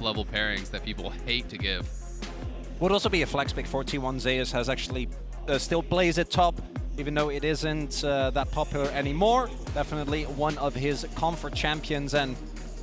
level pairings that people hate to give. Would also be a flex pick for T1. Zeus has actually still plays it top, even though it isn't that popular anymore. Definitely one of his comfort champions. And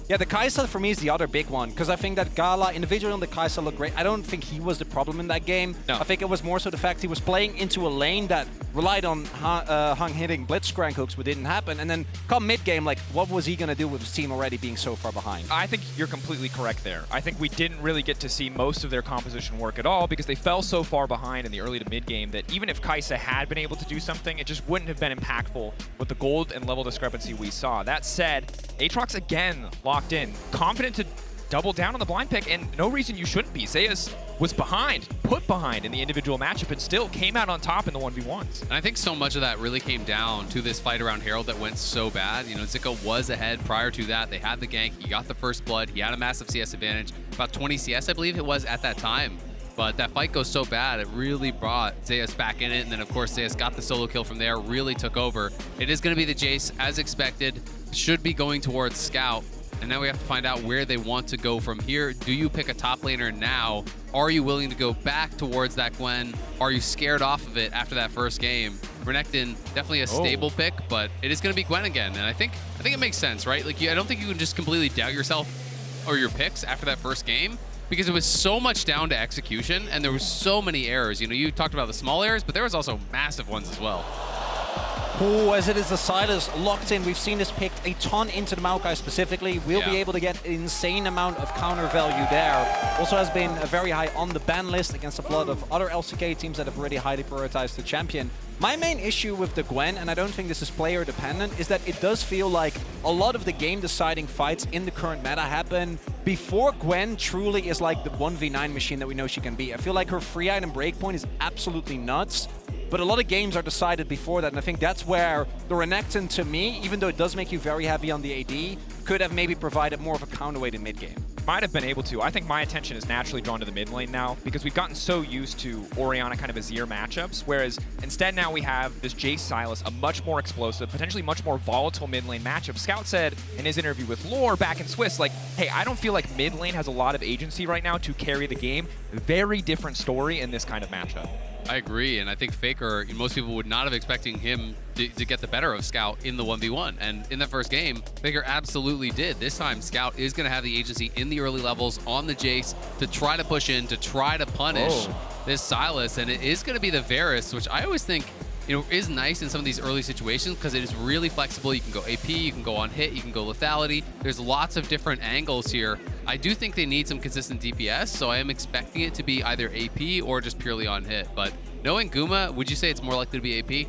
yeah, the Kai'Sa for me is the other big one, because I think that Gala, individually on the Kai'Sa looked great. I don't think he was the problem in that game. No. I think it was more so the fact he was playing into a lane that relied on Hung hitting blitzcrank hooks, but didn't happen. And then come mid-game, like, what was he going to do with his team already being so far behind? I think you're completely correct there. I think we didn't really get to see most of their composition work at all because they fell so far behind in the early to mid-game that even if Kai'Sa had been able to do something, it just wouldn't have been impactful with the gold and level discrepancy we saw. That said, Aatrox again locked in, confident to double down on the blind pick, and no reason you shouldn't be. Zeus was behind, put behind in the individual matchup, and still came out on top in the 1v1s. And I think so much of that really came down to this fight around Herald that went so bad. You know, Zika was ahead prior to that. They had the gank, he got the first blood, he had a massive CS advantage, about 20 CS I believe it was at that time. But that fight goes so bad, it really brought Zeus back in it, and then of course Zeus got the solo kill from there, really took over. It is going to be the Jayce, as expected, should be going towards Scout. And now we have to find out where they want to go from here. Do you pick a top laner now? Are you willing to go back towards that Gwen? Are you scared off of it after that first game? Renekton, definitely a stable pick, but it is going to be Gwen again. And I think it makes sense, right? Like, I don't think you can just completely doubt yourself or your picks after that first game, because it was so much down to execution and there was so many errors. You know, you talked about the small errors, but there was also massive ones as well. Oh, as it is the Sylas locked in. We've seen this picked a ton into the Maokai specifically. We'll be able to get an insane amount of counter value there. Also has been very high on the ban list against a lot of other LCK teams that have already highly prioritized the champion. My main issue with the Gwen, and I don't think this is player dependent, is that it does feel like a lot of the game deciding fights in the current meta happen before Gwen truly is like the 1v9 machine that we know she can be. I feel like her free item breakpoint is absolutely nuts. But a lot of games are decided before that, and I think that's where the Renekton, to me, even though it does make you very heavy on the AD, could have maybe provided more of a counterweight in mid-game. Might have been able to. I think my attention is naturally drawn to the mid lane now because we've gotten so used to Orianna kind of Azir matchups, whereas instead now we have this Jayce Sylas, a much more explosive, potentially much more volatile mid lane matchup. Scout said in his interview with Lore back in Swiss, like, hey, I don't feel like mid lane has a lot of agency right now to carry the game. Very different story in this kind of matchup. I agree, and I think Faker, most people would not have expecting him to get the better of Scout in the 1v1. And in the first game, Faker absolutely did. This time, Scout is going to have the agency in the early levels on the Jayce to try to push in, to try to punish this Sylas. And it is going to be the Varus, which I always think is nice in some of these early situations because it is really flexible. You can go AP, you can go on hit, you can go lethality. There's lots of different angles here. I do think they need some consistent DPS, so I am expecting it to be either AP or just purely on hit. But knowing Guma, would you say it's more likely to be AP?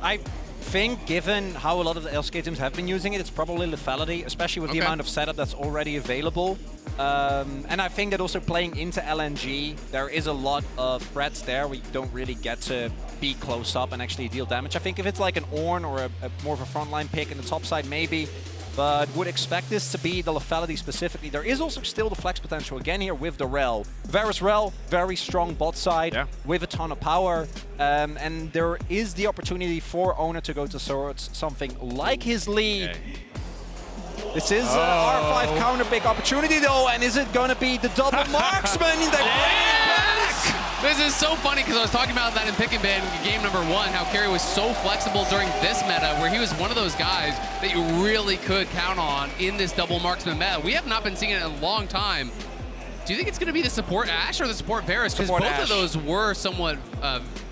I think, given how a lot of the LCK teams have been using it, it's probably lethality, especially with the amount of setup that's already available. And I think that also playing into LNG, there is a lot of threats there where you don't really get to be close up and actually deal damage. I think if it's like an Ornn or a more of a frontline pick in the top side, maybe, but would expect this to be the lethality specifically. There is also still the flex potential again here with the Rell. Varus Rell, very strong bot side with a ton of power. And there is the opportunity for Oner to go to swords, something like his lead. This is R5 counter pick opportunity though, and is it gonna be the double marksman? This is so funny because I was talking about that in Pick and Ban game number 1, how Keria was so flexible during this meta where he was one of those guys that you really could count on in this double marksman meta. We have not been seeing it in a long time. Do you think it's going to be the support Ashe or the support Varus? Because both of those were somewhat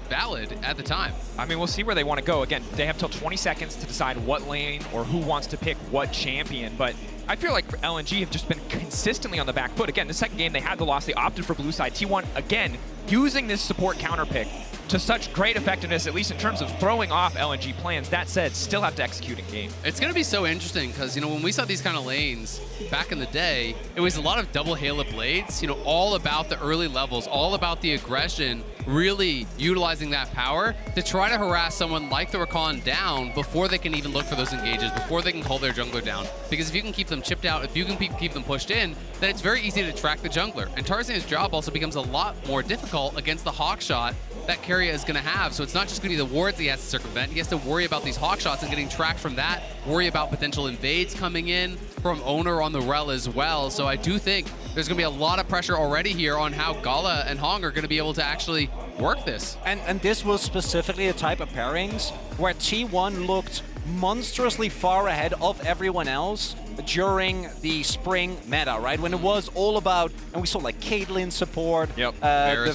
valid at the time. I mean, we'll see where they want to go. Again, they have till 20 seconds to decide what lane or who wants to pick what champion, but I feel like LNG have just been consistently on the back foot. Again, the second game they had the loss, they opted for blue side. T1, again, using this support counter pick to such great effectiveness, at least in terms of throwing off LNG plans. That said, still have to execute in game. It's going to be so interesting because, when we saw these kind of lanes back in the day, it was a lot of double Halo blades, all about the early levels, all about the aggression, really utilizing that power to try to harass someone like the Rakan down before they can even look for those engages, before they can call their jungler down. Because if you can keep them chipped out, if you can keep them pushed in, then it's very easy to track the jungler. And Tarzan's job also becomes a lot more difficult against the hawk shot that Keria Keria is going to have. So it's not just going to be the wards he has to circumvent. He has to worry about these hawk shots and getting tracked from that, worry about potential invades coming in from Oner on the Rell as well. So I do think there's going to be a lot of pressure already here on how Gala and Hong are going to be able to actually work this. And this was specifically a type of pairings where T1 looked monstrously far ahead of everyone else during the spring meta, right? When it was all about, and we saw like Caitlyn support, the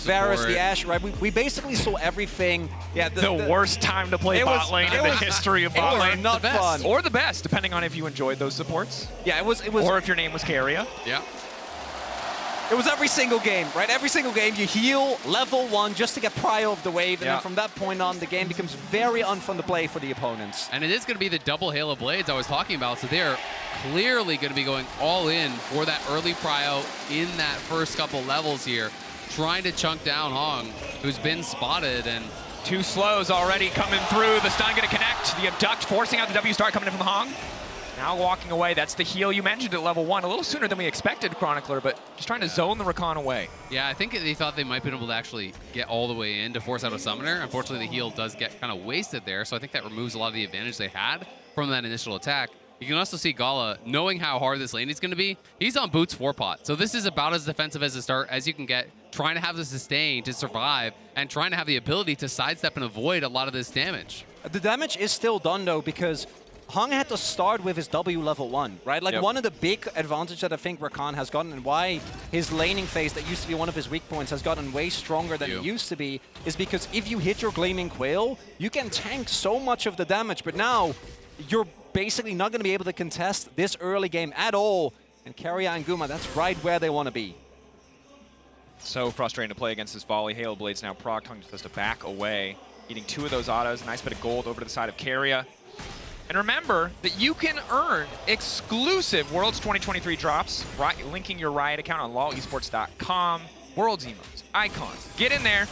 Varus, the Ashe, right? We basically saw everything. Yeah, the worst time to play bot lane in the history of bot lane. Not fun. Or the best, depending on if you enjoyed those supports. Yeah, it was. Or if your name was Keria. Yeah. It was every single game, right? Every single game you heal level 1 just to get prio of the wave, and then from that point on, the game becomes very unfun to play for the opponents. And it is going to be the double hail of blades I was talking about, so they're clearly going to be going all in for that early prio in that first couple levels here, trying to chunk down Hong, who's been spotted, and 2 slows already coming through. The stun going to connect. The abduct forcing out the W star coming in from the Hong. Now walking away. That's the heal you mentioned at level 1. A little sooner than we expected, Chronicler, but just trying to zone the Rakan away. Yeah, I think they thought they might be able to actually get all the way in to force out a summoner. Unfortunately, the heal does get kind of wasted there, so I think that removes a lot of the advantage they had from that initial attack. You can also see Gala, knowing how hard this lane is going to be, he's on Boots 4-pot. So this is about as defensive as a start as you can get, trying to have the sustain to survive and trying to have the ability to sidestep and avoid a lot of this damage. The damage is still done, though, because Hong had to start with his W level 1, right? Like one of the big advantages that I think Rakan has gotten, and why his laning phase that used to be one of his weak points has gotten way stronger than it used to be, is because if you hit your Gleaming Quail, you can tank so much of the damage, but now you're basically not going to be able to contest this early game at all. And Keria and Guma, that's right where they want to be. So frustrating to play against this volley. Halo Blades now proc, Hong supposed to back away, eating 2 of those autos. Nice bit of gold over to the side of Keria. And remember that you can earn exclusive Worlds 2023 drops, linking your Riot account on lolesports.com. Worlds emotes, icons. Get in there,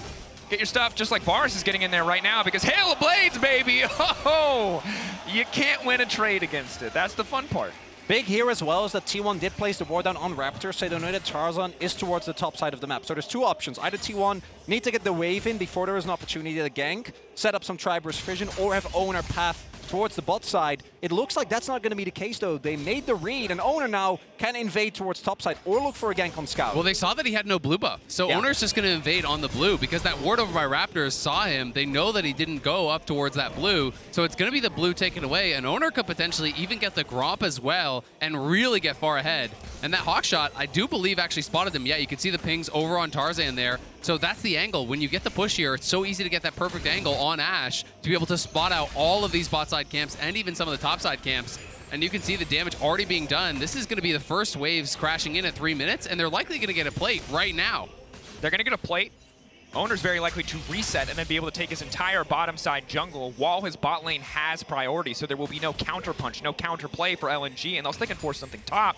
get your stuff just like Varus is getting in there right now because Hail of Blades, baby! Oh, you can't win a trade against it. That's the fun part. Big here as well is that T1 did place the ward down on Raptor, so they know that Tarzan is towards the top side of the map. So there's 2 options. Either T1 need to get the wave in before there is an opportunity to gank, set up some Triburst Vision, or have Oner path towards the bot side. It looks like that's not going to be the case, though. They made the read, and Oner now can invade towards top side or look for a gank on Scout. Well, they saw that he had no blue buff, so Oner's just going to invade on the blue because that ward over by Raptors saw him. They know that he didn't go up towards that blue, so it's going to be the blue taken away, and Oner could potentially even get the Gromp as well and really get far ahead. And that hawk shot, I do believe, actually spotted him. Yeah, you can see the pings over on Tarzan there. So that's the angle. When you get the push here, it's so easy to get that perfect angle on Ashe to be able to spot out all of these bot side camps and even some of the top side camps. And you can see the damage already being done. This is going to be the first waves crashing in at 3 minutes, and they're likely going to get a plate right now. They're going to get a plate. Oner's very likely to reset and then be able to take his entire bottom side jungle while his bot lane has priority. So there will be no counter punch, no counter play for LNG, unless they can force something top.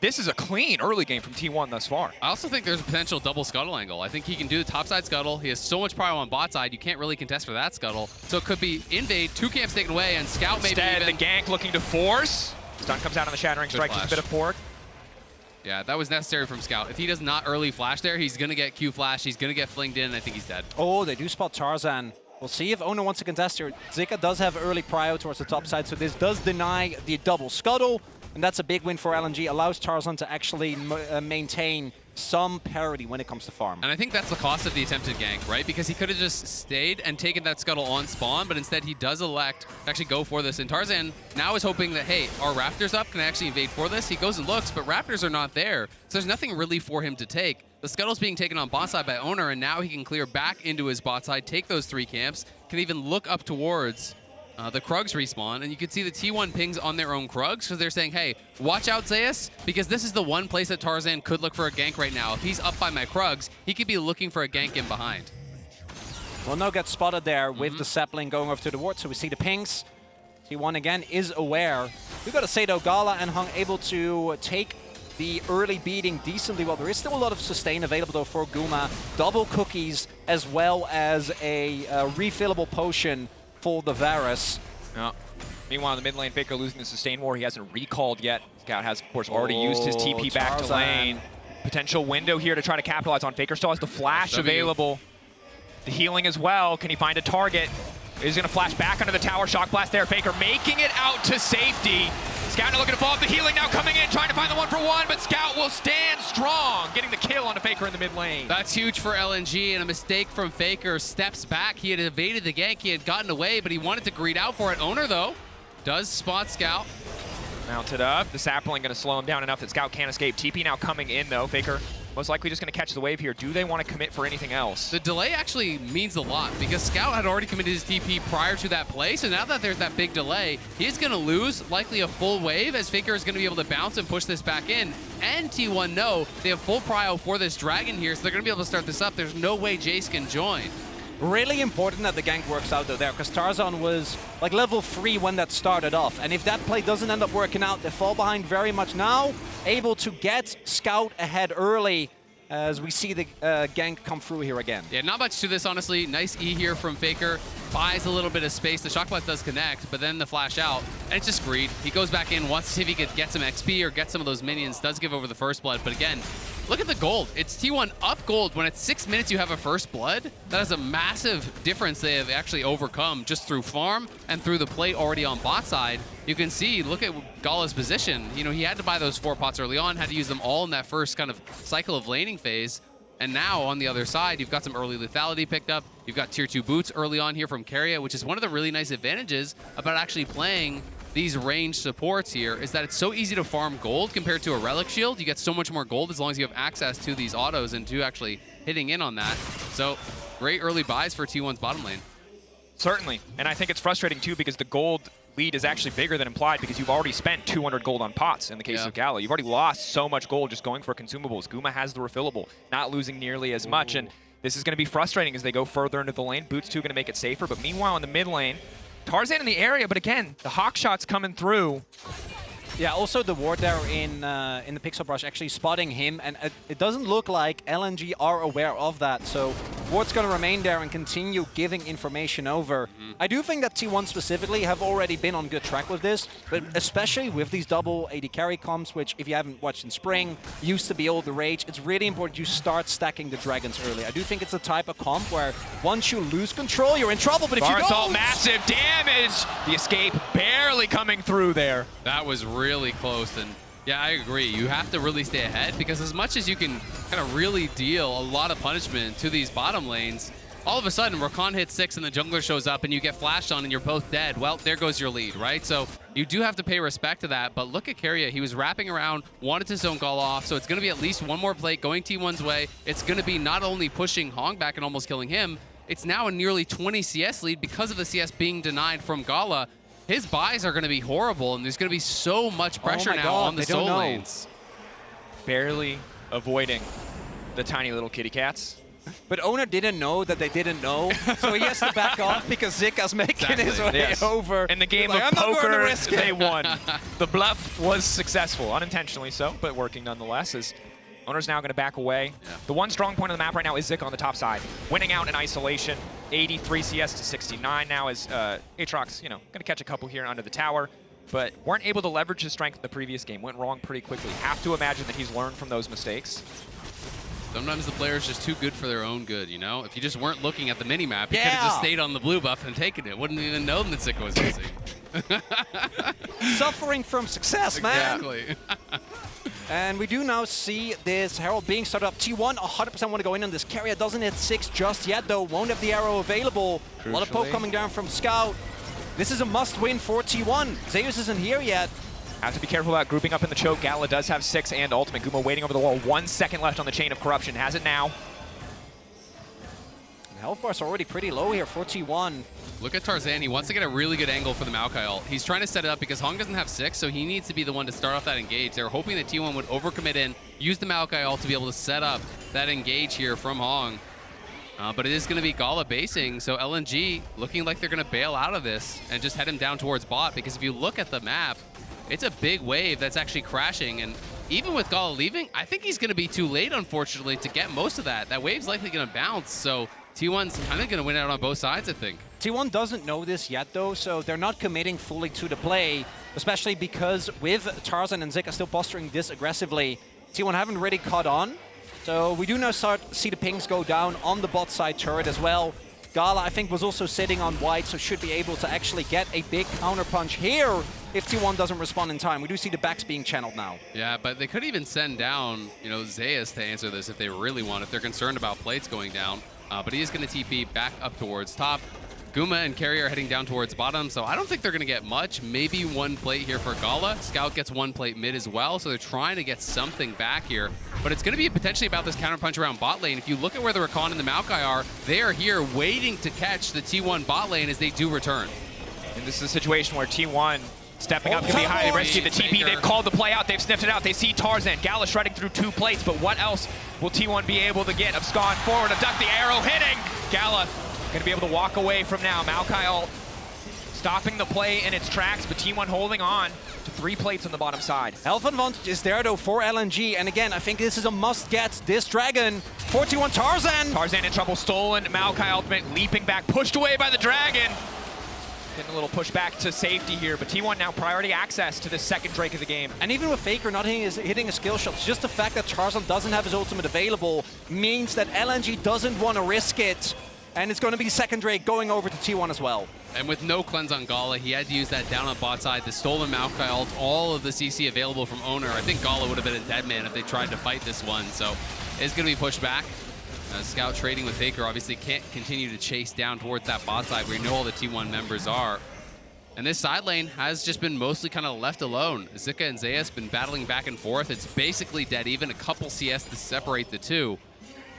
This is a clean early game from T1 thus far. I also think there's a potential double scuttle angle. I think he can do the top side scuttle. He has so much power on bot side, you can't really contest for that scuttle. So it could be invade, 2 camps taken away, and Scout maybe Instead, even... the gank looking to force. Stun comes out on the Shattering Strike, just a bit of pork. Yeah, that was necessary from Scout. If he does not early flash there, he's going to get Q flash, he's going to get flinged in, and I think he's dead. Oh, they do spot Tarzan. We'll see if Oner wants to contest here. Zika does have early prio towards the top side, so this does deny the double scuttle. And that's a big win for LNG. Allows Tarzan to actually maintain some parity when it comes to farm. And I think that's the cost of the attempted gank, right? Because he could have just stayed and taken that scuttle on spawn, but instead he does elect to actually go for this. And Tarzan now is hoping that, hey, are Raptors up? Can I actually invade for this? He goes and looks, but Raptors are not there. So there's nothing really for him to take. The scuttle's being taken on bot side by Oner, and now he can clear back into his bot side, take those 3 camps, can even look up towards the Krugs respawn, and you can see the T1 pings on their own Krugs, because they're saying, hey, watch out, Zeus, because this is the one place that Tarzan could look for a gank right now. If he's up by my Krugs, he could be looking for a gank in behind. Well, no gets spotted there with the sapling going over to the ward, so we see the pings. T1 again is aware. We've got to say, though, Gala and Hong able to take the early beating decently well. There is still a lot of sustain available, though, for Guma. Double cookies, as well as a refillable potion for the Varus. Yeah. Meanwhile, in the mid lane, Faker losing the sustain war. He hasn't recalled yet. Scout has, of course, already used his TP back to lane. Potential window here to try to capitalize on. Faker still has the flash available. The healing as well. Can he find a target? He's going to flash back under the tower. Shock blast there. Faker making it out to safety. Scout looking to follow up the healing now coming in, trying to find the 1-for-1, but Scout will stand strong, getting the kill onto Faker in the mid lane. That's huge for LNG, and a mistake from Faker. Steps back. He had evaded the gank. He had gotten away, but he wanted to greed out for it. Oner, though, does spot Scout. Mounted up. The sapling going to slow him down enough that Scout can't escape. TP now coming in, though. Faker most likely just going to catch the wave here. Do they want to commit for anything else? The delay actually means a lot because Scout had already committed his TP prior to that play, so now that there's that big delay, he's going to lose likely a full wave as Faker is going to be able to bounce and push this back in. And T1 know they have full prio for this dragon here, so they're going to be able to start this up. There's no way Jayce can join. Really important that the gank works out though there, because Tarzan was like level 3 when that started off. And if that play doesn't end up working out, they fall behind very much now. Able to get Scout ahead early as we see the gank come through here again. Yeah, not much to this, honestly. Nice E here from Faker. Buys a little bit of space. The shock blast does connect, but then the flash out, and it's just greed. He goes back in, wants to see if he could get some XP or get some of those minions. Does give over the first blood, but again, look at the gold. It's T1 up gold. When it's 6 minutes you have a first blood, that is a massive difference they have actually overcome just through farm and through the play already on bot side. You can see, look at Gala's position. You know, he had to buy those 4 pots early on, had to use them all in that first kind of cycle of laning phase. And now on the other side, you've got some early lethality picked up. You've got tier 2 boots early on here from Keria, which is one of the really nice advantages about actually playing these ranged supports here, is that it's so easy to farm gold compared to a relic shield. You get so much more gold as long as you have access to these autos and to actually hitting in on that. So great early buys for T1's bottom lane. Certainly, and I think it's frustrating too because the gold lead is actually bigger than implied because you've already spent 200 gold on pots in the case of Gala. You've already lost so much gold just going for consumables. Guma has the refillable, not losing nearly as much, and this is going to be frustrating as they go further into the lane. Boots 2 going to make it safer, but meanwhile in the mid lane, Tarzan in the area, but again, the hawk shots coming through. Yeah, also the ward there in the pixel brush actually spotting him, and it doesn't look like LNG are aware of that, so ward's going to remain there and continue giving information over. I do think that T1 specifically have already been on good track with this, but especially with these double AD carry comps, which if you haven't watched in spring, used to be all the rage, it's really important you start stacking the dragons early. I do think it's a type of comp where once you lose control, you're in trouble, but if you don't... massive damage! The escape barely coming through there. That was really close, and yeah, I agree. You have to really stay ahead because as much as you can kind of really deal a lot of punishment to these bottom lanes, all of a sudden Rakan hits 6 and the jungler shows up and you get flashed on and you're both dead. Well, there goes your lead, right? So you do have to pay respect to that, but look at Keria. He was wrapping around, wanted to zone Gala off, so it's going to be at least one more plate going T1's way. It's going to be not only pushing Hong back and almost killing him, it's now a nearly 20 CS lead because of the CS being denied from Gala. His buys are going to be horrible, and there's going to be so much pressure now on the soul lanes. Barely avoiding the tiny little kitty cats. But Oner didn't know that they didn't know, so he has to back off because Zika's making his way over. In the game of poker, they won. The bluff was successful, unintentionally so, but working nonetheless. As Oner's now going to back away. The one strong point of the map right now is Zika on the top side, winning out in isolation. 83 CS to 69 now as Aatrox, you know, going to catch a couple here under the tower, but weren't able to leverage his strength in the previous game. Went wrong pretty quickly. Have to imagine that he's learned from those mistakes. Sometimes the player's just too good for their own good, you know? If you just weren't looking at the mini-map, you could have just stayed on the blue buff and taken it. Wouldn't even know that Zika was using. Suffering from success, man. Exactly. And we do now see this Herald being started up. T1 100% want to go in on this. Keria doesn't hit 6 just yet, though. Won't have the arrow available. A lot of poke coming down from Scout. This is a must-win for T1. Zeus isn't here yet. Have to be careful about grouping up in the choke. Gala does have 6 and ultimate. Guma waiting over the wall. 1 second left on the chain of corruption. Has it now. The health bar's already pretty low here for T1. Look at Tarzan. He wants to get a really good angle for the Maokai ult. He's trying to set it up because Hong doesn't have 6, so he needs to be the one to start off that engage. They were hoping that T1 would overcommit in, use the Maokai ult to be able to set up that engage here from Hong. But it is going to be Gala basing, so LNG looking like they're going to bail out of this and just head him down towards bot, because if you look at the map, it's a big wave that's actually crashing, and even with Gala leaving, I think he's going to be too late, unfortunately, to get most of that. That wave's likely going to bounce, so T1's kind of going to win out on both sides, I think. T1 doesn't know this yet, though, so they're not committing fully to the play, especially because with Tarzan and Zika still posturing this aggressively, T1 haven't really caught on. So we do now see the pings go down on the bot side turret as well. Gala, I think, was also sitting on white, so should be able to actually get a big counter punch here if T1 doesn't respond in time. We do see the backs being channeled now. Yeah, but they could even send down, Zeus to answer this if they really want, if they're concerned about plates going down. But he is going to TP back up towards top. Guma and Keria are heading down towards bottom, so I don't think they're going to get much. Maybe one plate here for Gala. Scout gets one plate mid as well, so they're trying to get something back here. But it's going to be potentially about this counterpunch around bot lane. If you look at where the Rakan and the Maokai are, they are here waiting to catch the T1 bot lane as they do return. And this is a situation where T1 stepping up can be highly risky. The TP, they've called the play out, they've sniffed it out. They see Tarzan. Gala shredding through 2 plates, but what else will T1 be able to get? Abscond forward, abduct the arrow, hitting! Gala gonna be able to walk away from now. Maokai ult stopping the play in its tracks, but T1 holding on to 3 plates on the bottom side. Health advantage is there though for LNG, and again, I think this is a must-get. This dragon, 41 Tarzan! Tarzan in trouble, stolen. Maokai ultimate leaping back, pushed away by the dragon. Getting a little push back to safety here, but T1 now priority access to the second Drake of the game. And even with Faker not hitting a skill shot, just the fact that Tarzan doesn't have his ultimate available means that LNG doesn't want to risk it. And it's going to be second Drake going over to T1 as well. And with no cleanse on Gala, he had to use that down on bot side, the stolen Maokai ult, all of the CC available from Oner. I think Gala would have been a dead man if they tried to fight this one, so it's going to be pushed back. Scout trading with Faker obviously can't continue to chase down towards that bot side where you know all the T1 members are. And this side lane has just been mostly kind of left alone. Zika and Zeus been battling back and forth. It's basically dead even, a couple CS to separate the two.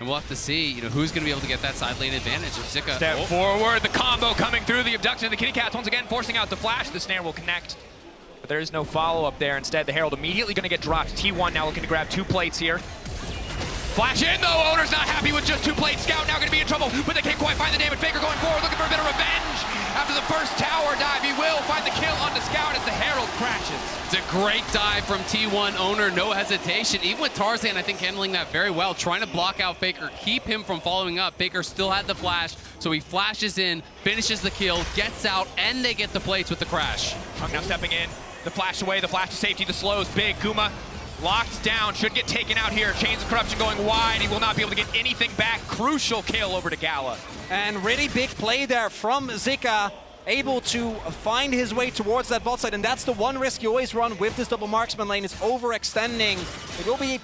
And we'll have to see, who's going to be able to get that side lane advantage. If Zika step forward, the combo coming through, the abduction of the kitty cats once again forcing out the flash. The snare will connect, but there is no follow-up there. Instead, the Herald immediately going to get dropped. T1 now looking to grab 2 plates here. Flash in though, Oner's not happy with just 2 plates. Scout now going to be in trouble, but they can't quite find the David. Faker going forward, looking for a bit of revenge. After the first tower dive, he will find the kill on the Scout as the Herald crashes. It's a great dive from T1 Oner, no hesitation. Even with Tarzan, I think, handling that very well, trying to block out Faker, keep him from following up. Faker still had the flash, so he flashes in, finishes the kill, gets out, and they get the plates with the crash. Chung now stepping in, the flash away, the flash to safety, the slows, big. Guma locked down, should get taken out here. Chains of Corruption going wide. He will not be able to get anything back. Crucial kill over to Gala. And really big play there from Zika, able to find his way towards that bot side. And that's the one risk you always run with this double marksman lane, is overextending. It will be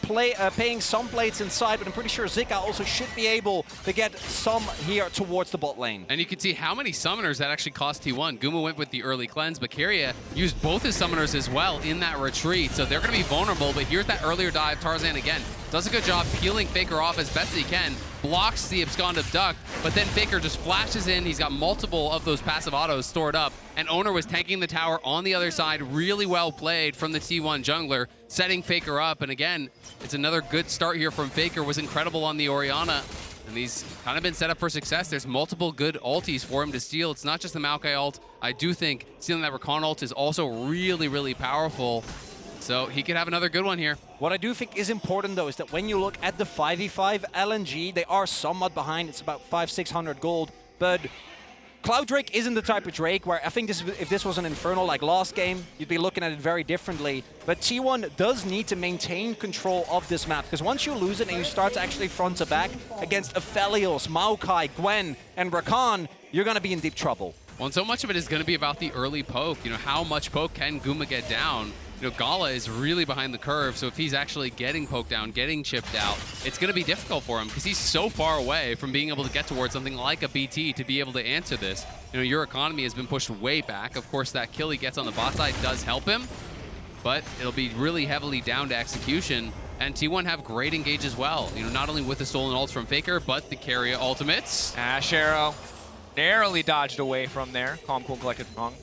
paying some plates inside, but I'm pretty sure Zika also should be able to get some here towards the bot lane. And you can see how many summoners that actually cost T1. Guma went with the early cleanse, but Keria used both his summoners as well in that retreat. So they're going to be vulnerable, but here's that earlier dive. Tarzan again does a good job peeling Faker off as best he can, blocks the abscond abduct, but then Faker just flashes in. He's got multiple of those passive autos stored up, and Oner was tanking the tower on the other side. Really well played from the T1 jungler, setting Faker up. And again, it's another good start here from Faker. Was incredible on the Orianna, and he's kind of been set up for success. There's multiple good ultis for him to steal. It's not just the Maokai ult. I do think stealing that Rakan ult is also really, really powerful. So he could have another good one here. What I do think is important, though, is that when you look at the 5v5 LNG, they are somewhat behind. It's about 500-600 gold. But Cloud Drake isn't the type of Drake where I think if this was an Infernal like last game, you'd be looking at it very differently. But T1 does need to maintain control of this map, because once you lose it and you start to actually front to back against Aphelios, Maokai, Gwen, and Rakan, you're going to be in deep trouble. Well, and so much of it is going to be about the early poke. How much poke can Guma get down? Gala is really behind the curve, so if he's actually getting poked down, getting chipped out, it's going to be difficult for him because he's so far away from being able to get towards something like a BT to be able to answer this. Your economy has been pushed way back. Of course, that kill he gets on the bot side does help him, but it'll be really heavily down to execution. And T1 have great engage as well. Not only with the stolen ults from Faker, but the Keria ultimates. Ashe arrow narrowly dodged away from there. Calm, cool, collected, wrong.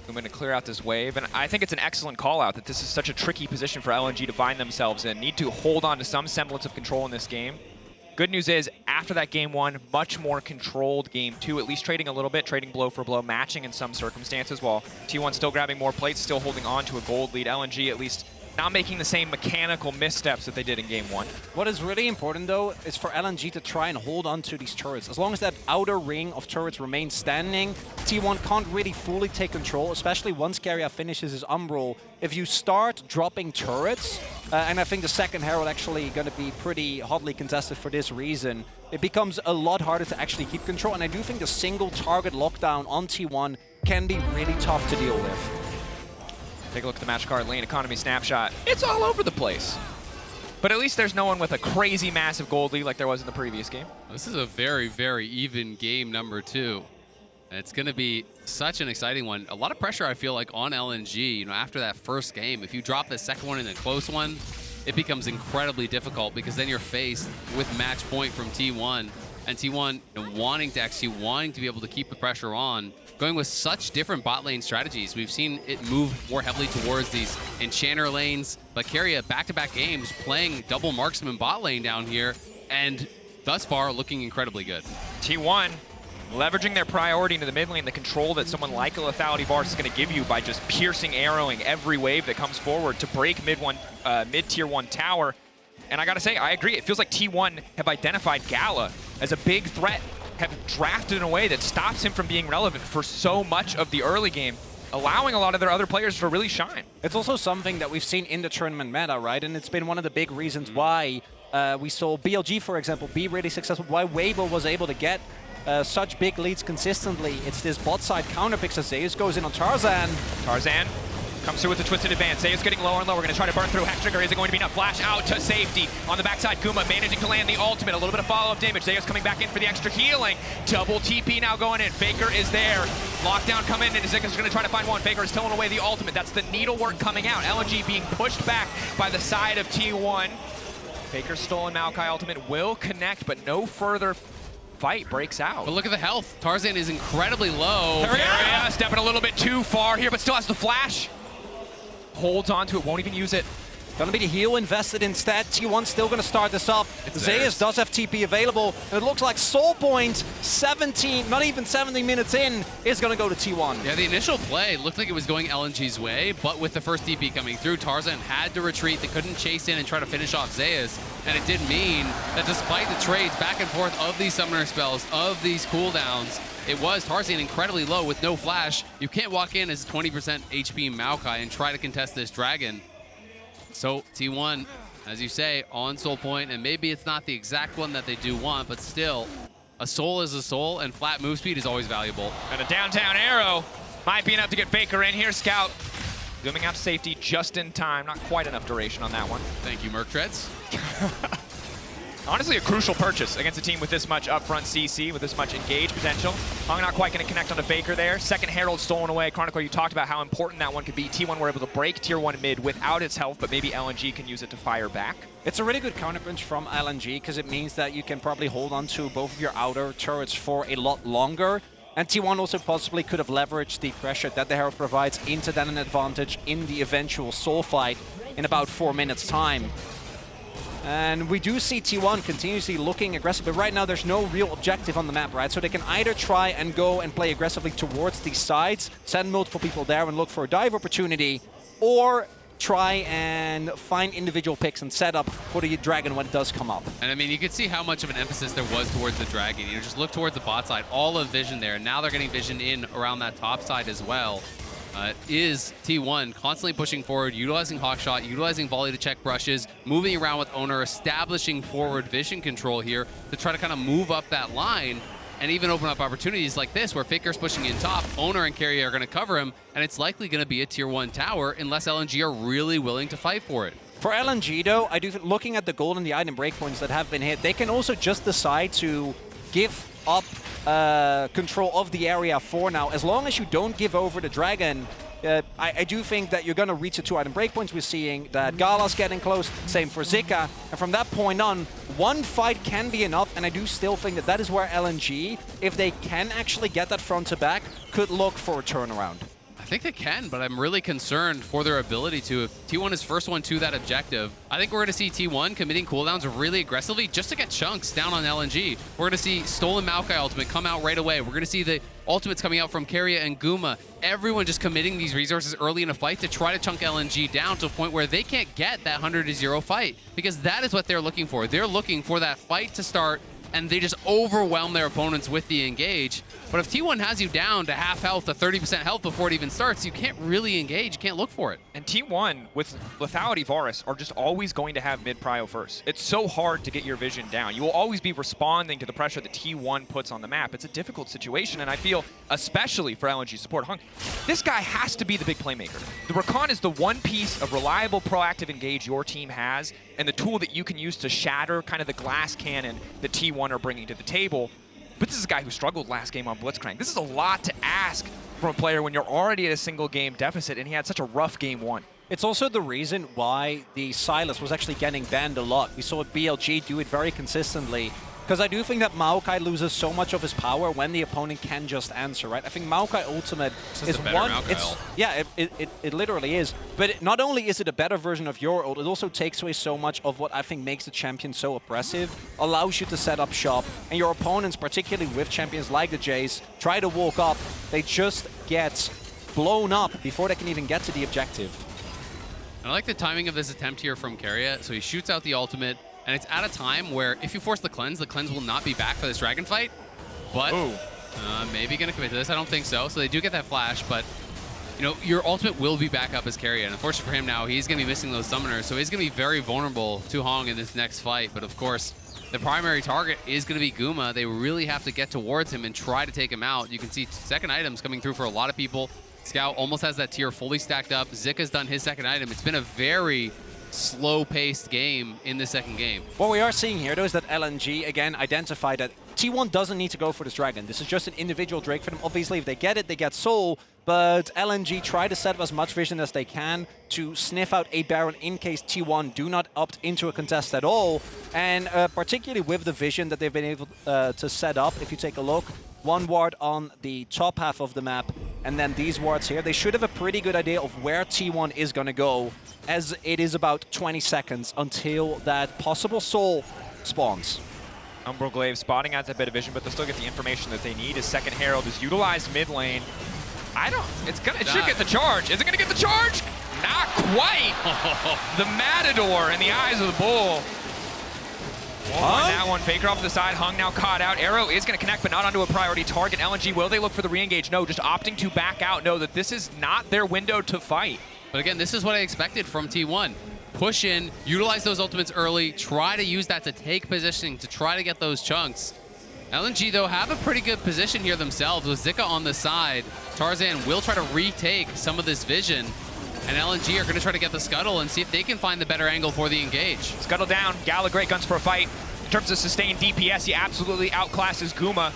I'm going to clear out this wave, and I think it's an excellent call out that this is such a tricky position for LNG to find themselves in. Need to hold on to some semblance of control in this game. Good news is, after that game 1, much more controlled game 2, at least trading a little bit, trading blow for blow, matching in some circumstances, while T1 still grabbing more plates, still holding on to a gold lead. LNG at least not making the same mechanical missteps that they did in Game 1. What is really important, though, is for LNG to try and hold on to these turrets. As long as that outer ring of turrets remains standing, T1 can't really fully take control, especially once Keria finishes his Umbral. If you start dropping turrets, and I think the second Herald actually going to be pretty hotly contested for this reason, it becomes a lot harder to actually keep control. And I do think the single target lockdown on T1 can be really tough to deal with. Take a look at the match card lane economy snapshot. It's all over the place. But at least there's no one with a crazy massive gold lead like there was in the previous game. This is a very, very even game number 2. And it's going to be such an exciting one. A lot of pressure, I feel like, on LNG. You know, after that first game, if you drop the second one in a close one, it becomes incredibly difficult because then you're faced with match point from T1. And T1 wanting to be able to keep the pressure on, going with such different bot lane strategies. We've seen it move more heavily towards these enchanter lanes, but Keria back-to-back games playing double marksman bot lane down here, and thus far looking incredibly good. T1 leveraging their priority into the mid lane, the control that someone like a lethality Varus is going to give you by just piercing, arrowing every wave that comes forward to break mid-tier 1 tower. And I gotta say, I agree. It feels like T1 have identified Gala as a big threat, have drafted in a way that stops him from being relevant for so much of the early game, allowing a lot of their other players to really shine. It's also something that we've seen in the tournament meta, right? And it's been one of the big reasons why we saw BLG, for example, be really successful, why Weibo was able to get such big leads consistently. It's this bot side counter picks as Zeus goes in on Tarzan. Tarzan comes through with the twisted advance. Zeus getting lower and lower. We're going to try to burn through Hextrigger. Is it going to be enough? Flash out to safety. On the backside, Guma managing to land the ultimate. A little bit of follow-up damage. Zeus coming back in for the extra healing. Double TP now going in. Faker is there. Lockdown coming in. Zika's going to try to find one. Faker is towing away the ultimate. That's the needlework coming out. LNG being pushed back by the side of T1. Faker's stolen Maokai ultimate will connect, but no further fight breaks out. But look at the health. Tarzan is incredibly low. Keria stepping a little bit too far here, but still has the flash. Holds on to it, won't even use it. Gonna be the heal invested instead. T1 still gonna start this up. Zeus does have TP available. And it looks like Soul Point, 17, not even 70 minutes in, is gonna go to T1. Yeah, the initial play looked like it was going LNG's way, but with the first TP coming through, Tarzan had to retreat. They couldn't chase in and try to finish off Zeus. And it did mean that despite the trades back and forth of these summoner spells, of these cooldowns, it was Tarzan incredibly low with no flash. You can't walk in as 20% HP Maokai and try to contest this dragon. So T1, as you say, on Soul Point, and maybe it's not the exact one that they do want, but still, a soul is a soul, and flat move speed is always valuable. And a downtown arrow might be enough to get Faker in here. Scout zooming out to safety just in time. Not quite enough duration on that one. Thank you, Merc Treads. Honestly, a crucial purchase against a team with this much upfront CC, with this much engage potential. Hung not quite going to connect onto Faker there. Second Herald stolen away. Chronicler, you talked about how important that one could be. T1 were able to break tier 1 mid without its health, but maybe LNG can use it to fire back. It's a really good counterpunch from LNG because it means that you can probably hold on to both of your outer turrets for a lot longer. And T1 also possibly could have leveraged the pressure that the Herald provides into then an advantage in the eventual soul fight in about 4 minutes' time. And we do see T1 continuously looking aggressive, but right now there's no real objective on the map, right? So they can either try and go and play aggressively towards these sides, send multiple people there and look for a dive opportunity, or try and find individual picks and set up for the dragon when it does come up. And I mean, you can see how much of an emphasis there was towards the dragon. You know, just look towards the bot side, all of vision there, and now they're getting vision in around that top side as well. Is T1 constantly pushing forward, utilizing Hawkshot, utilizing volley to check brushes, moving around with Oner, establishing forward vision control here to try to kind of move up that line and even open up opportunities like this where Faker's pushing in top, Oner and Keria are going to cover him, and it's likely going to be a tier 1 tower unless LNG are really willing to fight for it. For LNG though, I do think looking at the gold and the item breakpoints that have been hit, they can also just decide to give up control of the area for now. As long as you don't give over the dragon, I do think that you're going to reach the 2 item breakpoints. We're seeing that Gala's getting close, same for Zika. And from that point on, one fight can be enough, and I do still think that that is where LNG, if they can actually get that front to back, could look for a turnaround. I think they can, but I'm really concerned for their ability to. If T1 is first one to that objective, I think we're going to see T1 committing cooldowns really aggressively just to get chunks down on LNG. We're going to see stolen Maokai ultimate come out right away. We're going to see the ultimates coming out from Keria and Guma. Everyone just committing these resources early in a fight to try to chunk LNG down to a point where they can't get that 100-0 fight, because that is what they're looking for. They're looking for that fight to start, and they just overwhelm their opponents with the engage. But if T1 has you down to half health, to 30% health before it even starts, you can't really engage, you can't look for it. And T1 with Lethality Varus are just always going to have mid-prio first. It's so hard to get your vision down. You will always be responding to the pressure that T1 puts on the map. It's a difficult situation, and I feel, especially for LNG support, Hung, this guy has to be the big playmaker. The Rakan is the one piece of reliable, proactive engage your team has, and the tool that you can use to shatter kind of the glass cannon that T1 are bringing to the table. But this is a guy who struggled last game on Blitzcrank. This is a lot to ask from a player when you're already at a single game deficit, and he had such a rough game one. It's also the reason why the Sylas was actually getting banned a lot. We saw BLG do it very consistently. Because I do think that Maokai loses so much of his power when the opponent can just answer, right? I think Maokai ultimate is one. Yeah, it literally is. But not only is it a better version of your ult, it also takes away so much of what I think makes the champion so oppressive, allows you to set up shop, and your opponents, particularly with champions like the Jayce, try to walk up, they just get blown up before they can even get to the objective. I like the timing of this attempt here from Keria. So he shoots out the ultimate, and it's at a time where if you force the cleanse will not be back for this dragon fight. But maybe going to commit to this. I don't think so. So they do get that flash, but you know, your ultimate will be back up as Keria. And unfortunately for him now, he's going to be missing those summoners. So he's going to be very vulnerable to Hong in this next fight. But of course, the primary target is going to be Guma. They really have to get towards him and try to take him out. You can see second items coming through for a lot of people. Scout almost has that tier fully stacked up. Zika's done his second item. It's been a very slow-paced game in the second game. What we are seeing here, though, is that LNG, again, identified that T1 doesn't need to go for this dragon. This is just an individual Drake for them. Obviously, if they get it, they get Soul, but LNG try to set up as much vision as they can to sniff out a Baron in case T1 do not opt into a contest at all. And particularly with the vision that they've been able to set up, if you take a look, one ward on the top half of the map, and then these wards here, they should have a pretty good idea of where T1 is going to go, as it is about 20 seconds until that possible Soul spawns. Umbroglaive spotting adds a bit of vision, but they'll still get the information that they need. His second Herald is utilized mid lane. It should get the charge. Is it gonna get the charge? Not quite. The Matador in the eyes of the bull. On that one, Faker off to the side, Hung now caught out. Arrow is going to connect, but not onto a priority target. LNG, will they look for the re-engage? No, just opting to back out. Know that this is not their window to fight. But again, this is what I expected from T1. Push in, utilize those ultimates early, try to use that to take positioning, to try to get those chunks. LNG, though, have a pretty good position here themselves with Zika on the side. Tarzan will try to retake some of this vision. And LNG are going to try to get the Scuttle and see if they can find the better angle for the engage. Scuttle down. Gala, great guns for a fight. In terms of sustained DPS, he absolutely outclasses Guma.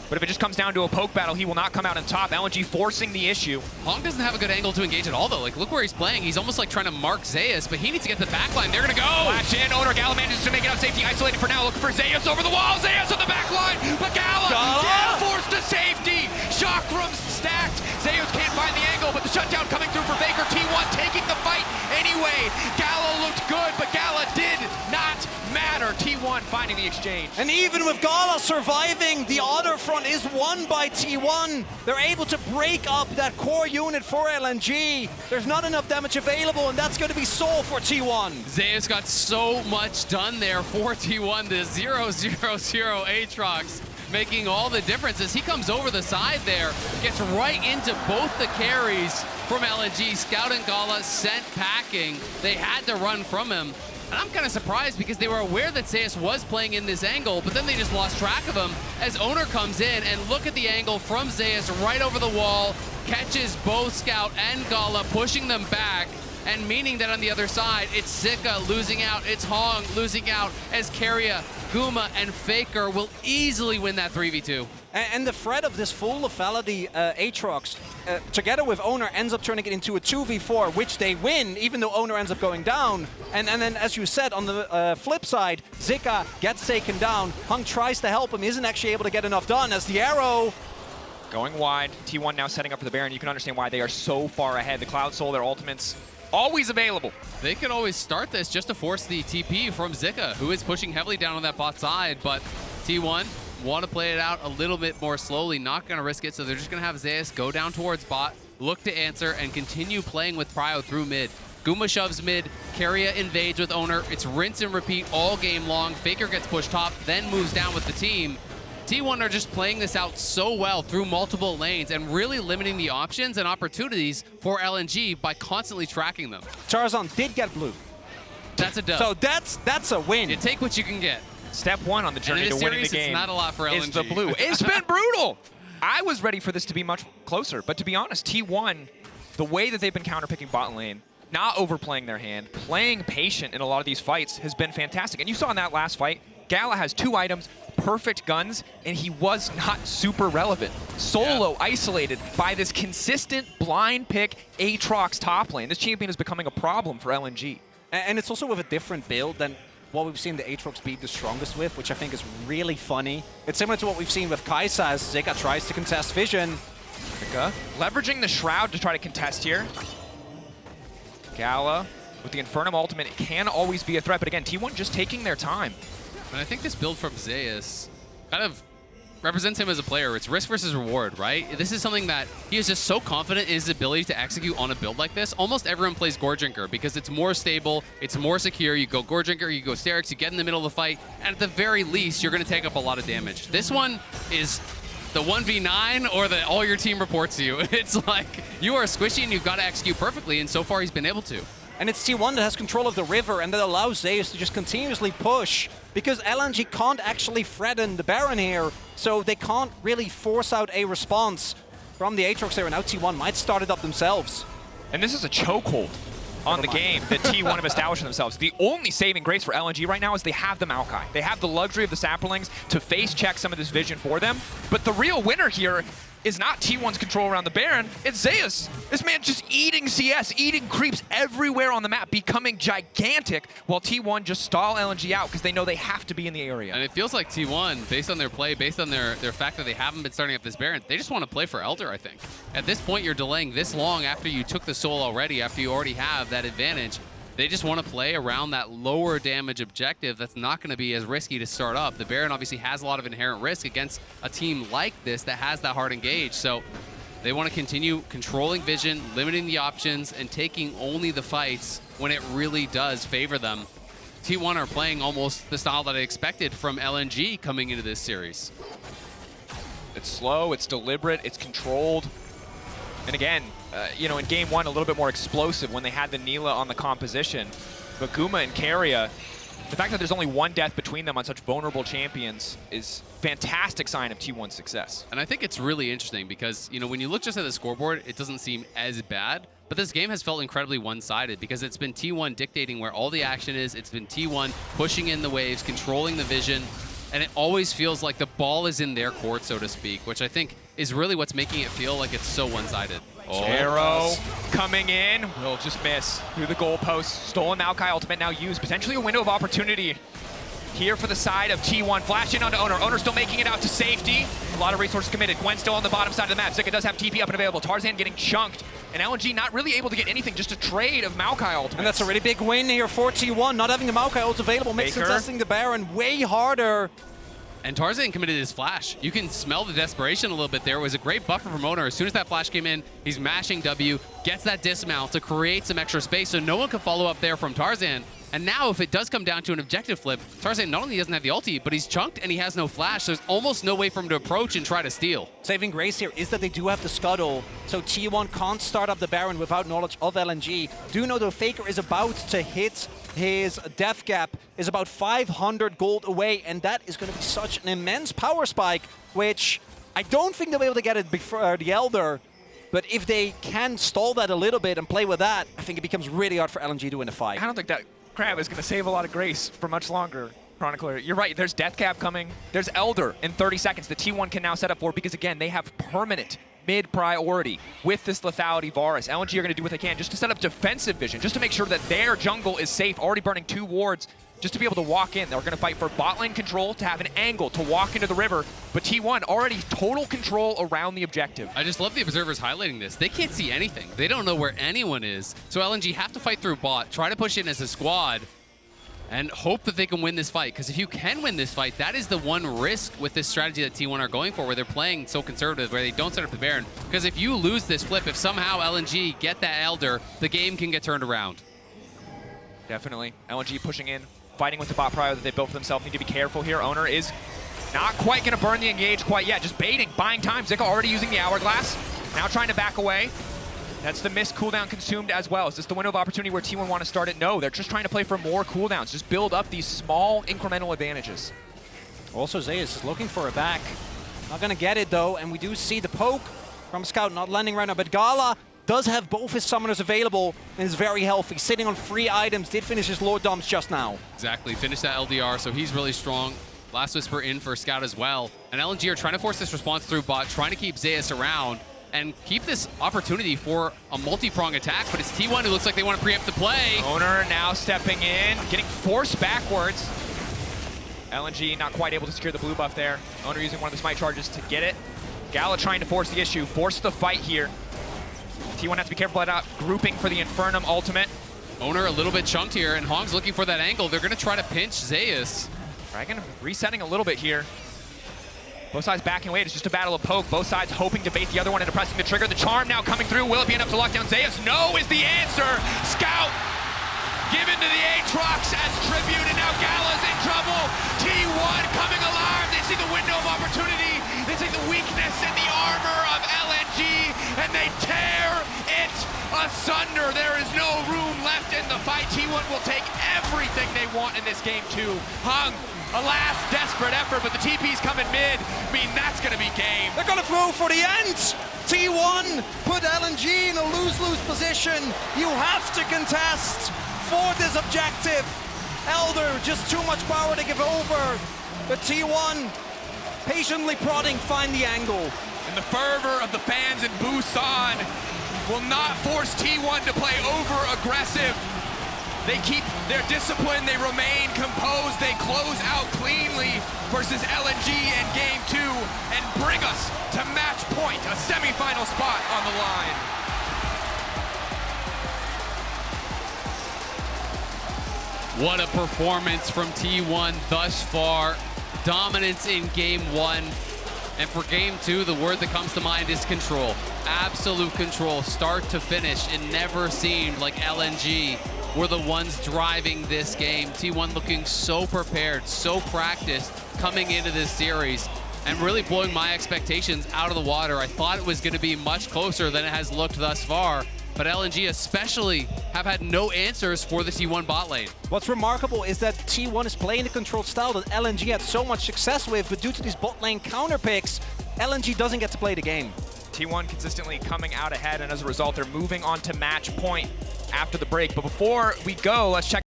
But if it just comes down to a poke battle, he will not come out on top. LNG forcing the issue. Hong doesn't have a good angle to engage at all, though. Like, look where he's playing. He's almost like trying to mark Zeus, but he needs to get to the backline. They're going to go. Flash in. Oner, Gala manages to make it out safety. Isolated for now. Looking for Zeus over the wall. Zeus on the backline. But Gala forced to safety. Chakrams stacked. Zeus can't find the angle, but the shutdown coming through for Faker. T1 taking the fight anyway. Gala looked good, but Gala did not matter. T1 finding the exchange. And even with Gala surviving, the other front is won by T1. They're able to break up that core unit for LNG. There's not enough damage available, and that's going to be Soul for T1. Zeus got so much done there for T1. The 0-0-0 Aatrox making all the difference as he comes over the side there, gets right into both the carries from LNG. Scout and Gala sent packing. They had to run from him. And I'm kind of surprised because they were aware that Zeus was playing in this angle, but then they just lost track of him as Oner comes in, and look at the angle from Zeus right over the wall, catches both Scout and Gala, pushing them back, and meaning that on the other side, it's Zika losing out, it's Hong losing out, as Keria, Guma, and Faker will easily win that 3v2. And the threat of this full lethality Aatrox, together with Oner, ends up turning it into a 2v4, which they win, even though Oner ends up going down. And then, as you said, on the flip side, Zika gets taken down. Hung tries to help him, isn't actually able to get enough done, as the arrow... Going wide, T1 now setting up for the Baron. You can understand why they are so far ahead. The Cloud Soul, their ultimates, always available. They could always start this just to force the TP from Zika, who is pushing heavily down on that bot side, but T1 want to play it out a little bit more slowly, not going to risk it, so they're just going to have Zeus go down towards bot, look to answer, and continue playing with Prio through mid. Guma shoves mid, Keria invades with Oner. It's rinse and repeat all game long. Faker gets pushed top, then moves down with the team. T1 are just playing this out so well through multiple lanes and really limiting the options and opportunities for LNG by constantly tracking them. Tarzan did get blue. That's a dub. So that's a win. You take what you can get. Step one on the journey to winning the game. It's not a lot for LNG. Is the blue. It's been brutal. I was ready for this to be much closer, but to be honest, T1, the way that they've been counterpicking bot lane, not overplaying their hand, playing patient in a lot of these fights has been fantastic. And you saw in that last fight, Gala has 2 items, perfect guns, and he was not super relevant. Solo isolated by this consistent blind pick Aatrox top lane. This champion is becoming a problem for LNG. And it's also with a different build than what we've seen the Aatrox be the strongest with, which I think is really funny. It's similar to what we've seen with Kai'Sa as Zika tries to contest vision. Zika leveraging the Shroud to try to contest here. Gala with the Infernum ultimate, it can always be a threat, but again, T1 just taking their time. And I think this build from Zeus kind of represents him as a player. It's risk versus reward, right? This is something that he is just so confident in his ability to execute on a build like this. Almost everyone plays Gore Drinker because it's more stable, it's more secure. You go Gore Drinker, you go Sterix, you get in the middle of the fight, and at the very least, you're going to take up a lot of damage. This one is the 1v9 or the all your team reports you. It's like you are squishy and you've got to execute perfectly, and so far he's been able to. And it's T1 that has control of the river, and that allows Zeus to just continuously push, because LNG can't actually threaten the Baron here, so they can't really force out a response from the Aatrox there, and now T1 might start it up themselves. And this is a chokehold on the game that T1 have established for themselves. The only saving grace for LNG right now is they have the Maokai. They have the luxury of the Saplings to face check some of this vision for them, but the real winner here is not T1's control around the Baron, it's Zeus. This man just eating CS, eating creeps everywhere on the map, becoming gigantic, while T1 just stall LNG out because they know they have to be in the area. And it feels like T1, based on their play, based on their fact that they haven't been starting up this Baron, they just want to play for Elder, I think. At this point, you're delaying this long after you took the soul already, after you already have that advantage. They just want to play around that lower damage objective that's not going to be as risky to start up. The Baron obviously has a lot of inherent risk against a team like this that has that hard engage. So they want to continue controlling vision, limiting the options, and taking only the fights when it really does favor them. T1 are playing almost the style that I expected from LNG coming into this series. It's slow, it's deliberate, it's controlled. And again, you know, in game 1, a little bit more explosive when they had the Neela on the composition. But Guma and Keria, the fact that there's only 1 death between them on such vulnerable champions is fantastic sign of T1's success. And I think it's really interesting because, you know, when you look just at the scoreboard, it doesn't seem as bad. But this game has felt incredibly one-sided because it's been T1 dictating where all the action is. It's been T1 pushing in the waves, controlling the vision. And it always feels like the ball is in their court, so to speak, which I think is really what's making it feel like it's so one-sided. Arrow coming in, will just miss through the goalpost. Stolen Maokai ultimate now used. Potentially a window of opportunity here for the side of T1. Flash in onto Oner. Oner still making it out to safety. A lot of resources committed. Gwen still on the bottom side of the map. Zika does have TP up and available. Tarzan getting chunked. And LNG not really able to get anything, just a trade of Maokai ultimate. And that's a really big win here for T1. Not having the Maokai ult available makes contesting the Baron way harder. And Tarzan committed his flash. You can smell the desperation a little bit there. It was a great buffer from Oner. As soon as that flash came in, he's mashing W, gets that dismount to create some extra space so no one can follow up there from Tarzan. And now if it does come down to an objective flip, Tarzan not only doesn't have the ulti, but he's chunked and he has no flash. So there's almost no way for him to approach and try to steal. Saving grace here is that they do have the scuttle, so T1 can't start up the Baron without knowledge of LNG. Do know the Faker is about to hit his death gap, is about 500 gold away, and that is going to be such an immense power spike, which I don't think they'll be able to get it before the Elder. But if they can stall that a little bit and play with that, I think it becomes really hard for LNG to win a fight. I don't think that Crab is going to save a lot of grace for much longer, Chronicler. You're right, there's Death Cap coming. There's Elder in 30 seconds that T1 can now set up for because, again, they have permanent mid-priority with this lethality Varus. LNG are going to do what they can just to set up defensive vision, just to make sure that their jungle is safe, already burning 2 wards, just to be able to walk in. They're going to fight for bot lane control, to have an angle, to walk into the river, but T1 already total control around the objective. I just love the observers highlighting this. They can't see anything. They don't know where anyone is. So LNG have to fight through bot, try to push in as a squad. and hope that they can win this fight. Because if you can win this fight, that is the one risk with this strategy that T1 are going for, where they're playing so conservative, where they don't set up the Baron. Because if you lose this flip, if somehow LNG get that Elder, the game can get turned around. Definitely. LNG pushing in, fighting with the bot prio that they built for themselves. Need to be careful here. Oner is not quite going to burn the engage quite yet. Just baiting, buying time. Zika already using the Hourglass. Now trying to back away. That's the missed cooldown consumed as well. Is this the window of opportunity where T1 want to start it? No, they're just trying to play for more cooldowns. Just build up these small incremental advantages. Also, Zeus is looking for a back. Not going to get it, though, and we do see the poke from Scout not landing right now, but Gala does have both his summoners available and is very healthy, sitting on 3 items, did finish his Lord Doms just now. Exactly, finished that LDR, so he's really strong. Last Whisper in for Scout as well. And LNG are trying to force this response through bot, trying to keep Zeus around and keep this opportunity for a multi-prong attack, but it's T1 who looks like they want to preempt the play. Oner now stepping in, getting forced backwards. LNG not quite able to secure the blue buff there. Oner using one of the smite charges to get it. Gala trying to force the issue, force the fight here. T1 has to be careful about grouping for the Infernum ultimate. Oner a little bit chunked here, and Hong's looking for that angle. They're going to try to pinch Zeus. Dragon resetting a little bit here. Both sides backing away. It's just a battle of poke. Both sides hoping to bait the other one into pressing the trigger. The charm now coming through. Will it be enough to lock down Zeus? No is the answer. Scout given to the Aatrox as tribute, and now Gala's in trouble. T1 coming alive. They see the window of opportunity. They see the weakness in the armor of LNG, and they tear it asunder. There is no room left in the fight. T1 will take everything they want in this game too. Hong, a last desperate effort, but the TP's coming mid. I mean, that's going to be game. They're going to throw for the end. T1 put LNG in a lose-lose position. You have to contest for this objective. Elder, just too much power to give over. But T1 patiently prodding, find the angle. And the fervor of the fans in Busan will not force T1 to play over-aggressive. They keep their discipline, they remain composed, they close out cleanly versus LNG in Game 2 and bring us to match point, a semifinal spot on the line. What a performance from T1 thus far. Dominance in Game 1. And for Game 2, the word that comes to mind is control. Absolute control, start to finish. It never seemed like LNG were the ones driving this game. T1 looking so prepared, so practiced coming into this series, and really blowing my expectations out of the water. I thought it was going to be much closer than it has looked thus far, but LNG especially have had no answers for the T1 bot lane. What's remarkable is that T1 is playing the controlled style that LNG had so much success with, but due to these bot lane counter picks, LNG doesn't get to play the game. T1 consistently coming out ahead, and as a result, they're moving on to match point after the break. But before we go, let's check